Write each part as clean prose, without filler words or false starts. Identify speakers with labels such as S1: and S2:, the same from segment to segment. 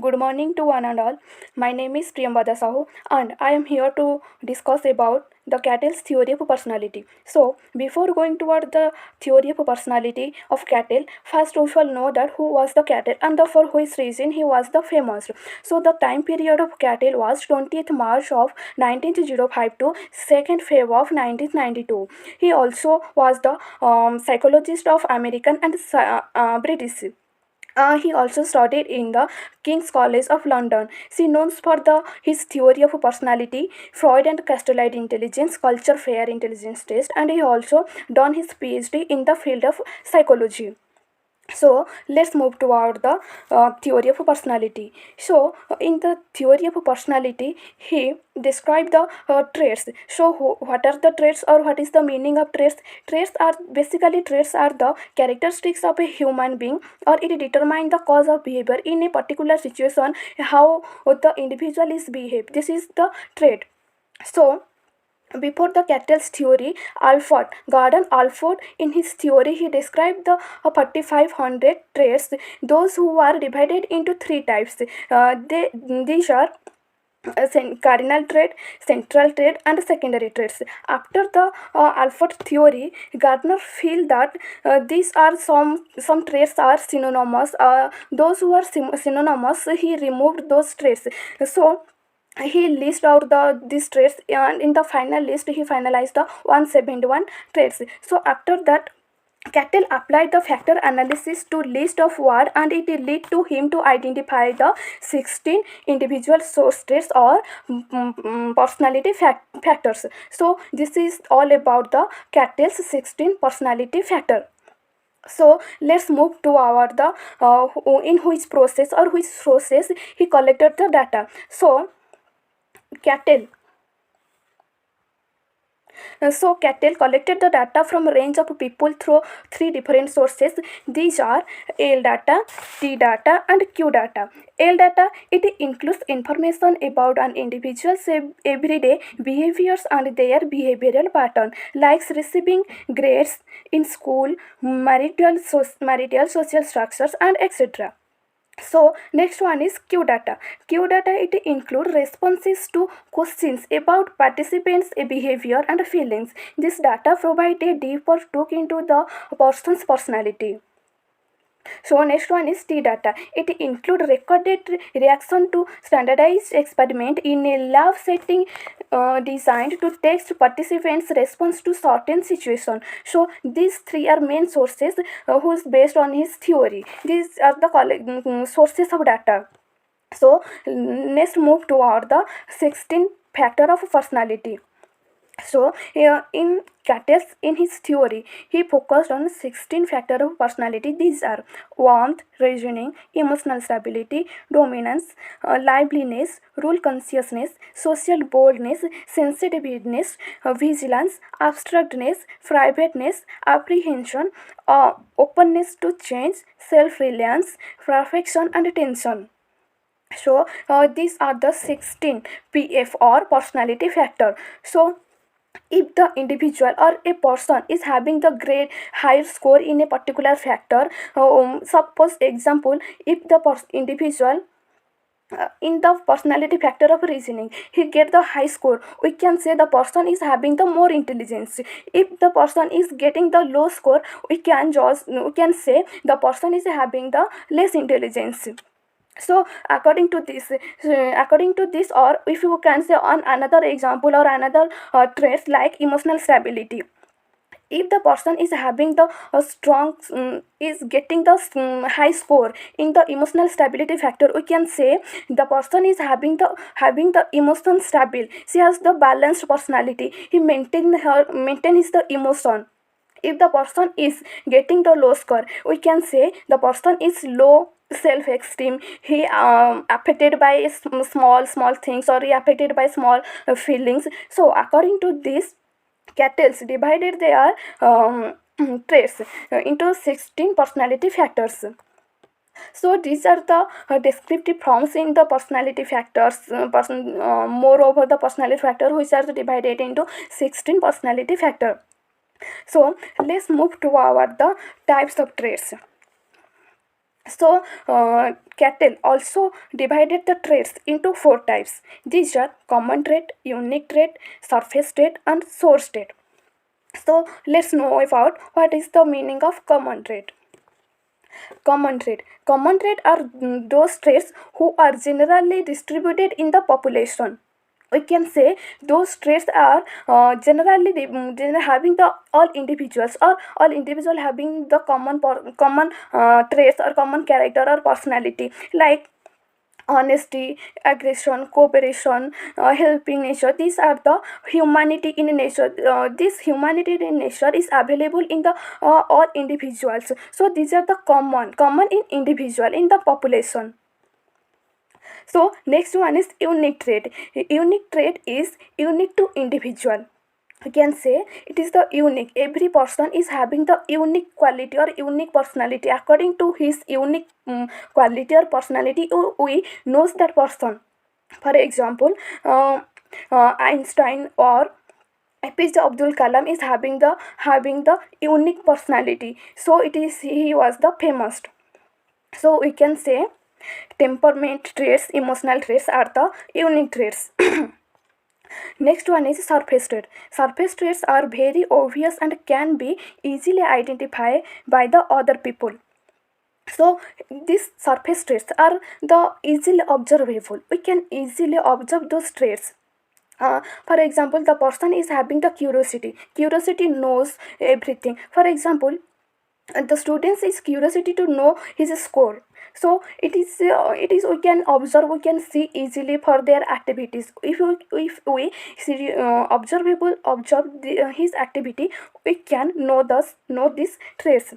S1: Good morning to one and all. My name is Priyambada Sahu and I am here to discuss about the Cattell's theory of personality. So, before going toward the theory of personality of Cattell, first we shall know that who was the Cattell and for which reason he was the famous. So, the time period of Cattell was 20th March of 1905 to 2nd Feb of 1992. He also was the psychologist of American and British. He also studied in the King's College of London. She known for his theory of personality, Freud and Castellite intelligence, culture fair intelligence test, and he also done his PhD in the field of psychology. So let's move toward the theory of personality. So in the theory of personality, he described the traits. So what are the traits, or what is the meaning of traits? Traits are the characteristics of a human being, or it determine the cause of behavior in a particular situation, how the individual is behave. This is the trait. So before the Cattell's theory, Gordon Alford, in his theory, he described the 4,500 traits, those who are divided into three types. These are cardinal trait, central trait, and secondary traits. After the Alford theory, Gardner feel that these are some traits are synonymous. Those who are synonymous, he removed those traits. So he list out these traits, and in the final list he finalized the 171 traits. So after that, Cattell applied the factor analysis to list of word, and it led to him to identify the 16 individual source traits, or personality factors. So this is all about the Cattell's 16 personality factor. So let's move to our the in which process he collected the data. So Cattell Cattell collected the data from a range of people through three different sources. These are L data, T data, and Q data. L data, it includes information about an individual's everyday behaviors and their behavioral pattern, like receiving grades in school, marital social structures, and etc. So next one is Q data. Q data, it includes responses to questions about participants' behavior and feelings. This data provide a deeper look into the person's personality. So next one is T data. It includes recorded reaction to standardized experiment in a lab setting designed to test participants' response to certain situation. So these three are main sources who is based on his theory. These are the sources of data. So next move toward the 16 factor of personality. So in Cattell, in his theory, he focused on 16 factors of personality. These are warmth, reasoning, emotional stability, dominance, liveliness, rule consciousness, social boldness, sensitiveness, vigilance, abstractness, privateness, apprehension, openness to change, self-reliance, perfection, and attention. So these are the 16 PF, or personality factor. So if the individual or a person is having the great higher score in a particular factor, suppose example, if the individual in the personality factor of reasoning, he get the high score, we can say the person is having the more intelligence. If the person is getting the low score, we can say the person is having the less intelligence. So according to this, or if you can say on another example, or another traits like emotional stability, if the person is having the strong is getting the high score in the emotional stability factor, we can say the person is having the emotion stable. She has the balanced personality. He maintains the emotion. If the person is getting the low score, we can say the person is low self-esteem. He affected by small things, or he affected by small feelings. So according to this, Cattell's divided their traits into 16 personality factors. So these are the descriptive forms in the personality factors. Moreover, the personality factor which are divided into 16 personality factor. So let's move to our the types of traits. So, Cattell also divided the traits into four types. These are common trait, unique trait, surface trait, and source trait. So, let's know about what is the meaning of common trait. Common trait. Common trait are those traits who are generally distributed in the population. We can say those traits are generally having the all individuals, or all individual having the common traits or common character or personality, like honesty, aggression, cooperation, helping nature. These are the humanity in nature. This humanity in nature is available in the all individuals. So these are the common in individual in the population. So next one is unique trait. Unique trait is unique to individual. We can say it is the unique. Every person is having the unique quality or unique personality. According to his unique quality or personality, we knows that person. For example, Einstein or APJ Abdul Kalam is having the unique personality. So it is he was the famous. So we can say temperament traits, emotional traits are the unique traits. Next one is surface trait. Surface traits are very obvious and can be easily identified by the other people. So these surface traits are the easily observable. We can easily observe those traits. For example, the person is having the curiosity. Curiosity knows everything. For example, the students is curiosity to know his score. So it is we can observe, we can see easily for their activities. If we see, observe his activity, we can know these traits.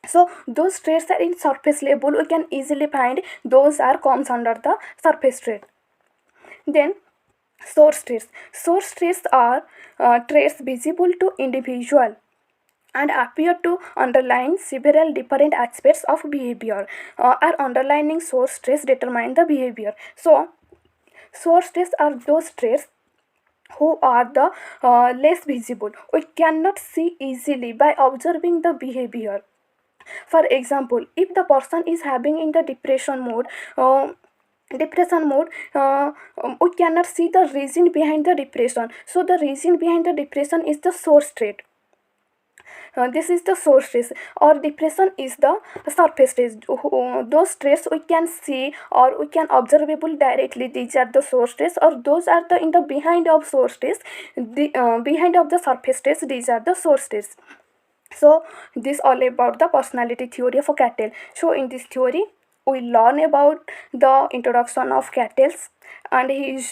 S1: So those traits are in surface level, we can easily find those are comes under the surface trait. Then source traits. Source traits are traits visible to individual and appear to underline several different aspects of behavior. Our underlining source traits determine the behavior. So source traits are those traits who are the less visible. We cannot see easily by observing the behavior. For example, if the person is having in the depression mode, we cannot see the reason behind the depression. So the reason behind the depression is the source trait. This is the source trace, or depression is the surface trace. Those traits we can see or we can observable directly. These are the source trace, or those are the in the behind of source trace. The behind of the surface trace, these are the source trace. So this all about the personality theory of Cattell. So in this theory, we learn about the introduction of Cattell's and his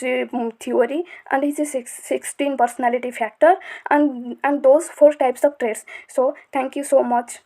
S1: theory and his 16 personality factor and those four types of traits. So thank you so much.